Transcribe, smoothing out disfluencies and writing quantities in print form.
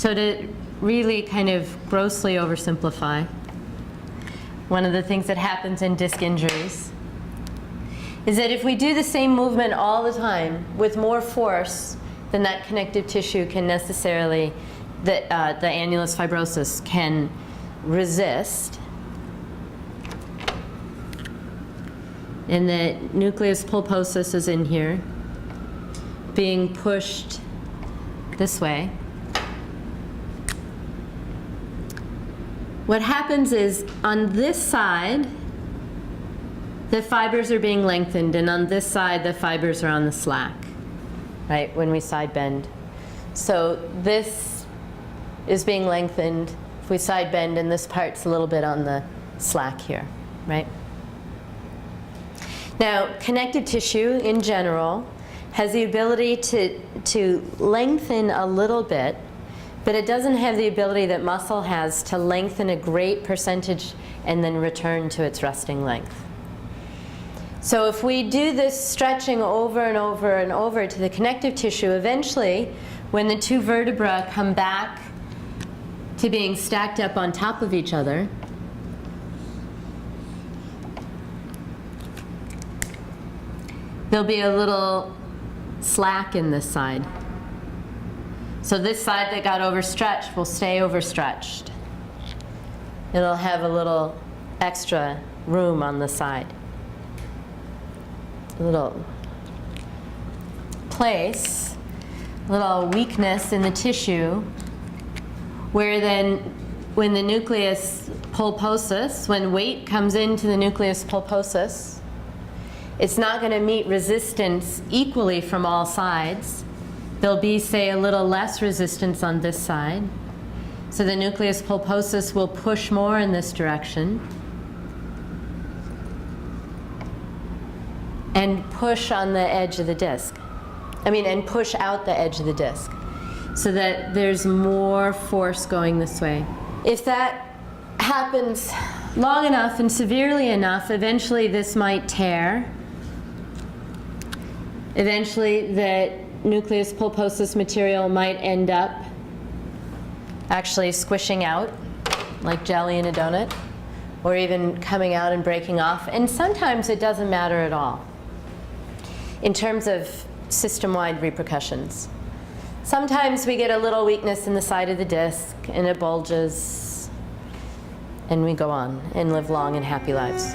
So to really kind of grossly oversimplify, one of the things that happens in disc injuries is that if we do the same movement all the time with more force than that connective tissue can necessarily, the annulus fibrosus can resist, and the nucleus pulposus is in here, being pushed this way. What happens is on this side, the fibers are being lengthened, and on this side, the fibers are on the slack, right, when we side bend. So this is being lengthened if we side bend, and this part's a little bit on the slack here, right? Now, connective tissue in general has the ability to lengthen a little bit, but it doesn't have the ability that muscle has to lengthen a great percentage and then return to its resting length. So if we do this stretching over and over and over to the connective tissue, eventually, when the two vertebrae come back to being stacked up on top of each other, there'll be a little slack in this side. So this side that got overstretched will stay overstretched. It'll have a little extra room on the side. A little place, a little weakness in the tissue, where then when the nucleus pulposus, when weight comes into the nucleus pulposus, it's not going to meet resistance equally from all sides. There'll be, say, a little less resistance on this side. So the nucleus pulposus will push more in this direction and push on the edge of the disc. And push out the edge of the disc so that there's more force going this way. If that happens long enough and severely enough, eventually this might tear. Eventually the nucleus pulposus material might end up actually squishing out like jelly in a donut, or even coming out and breaking off. And sometimes it doesn't matter at all in terms of system-wide repercussions. Sometimes we get a little weakness in the side of the disc and it bulges, and we go on and live long and happy lives.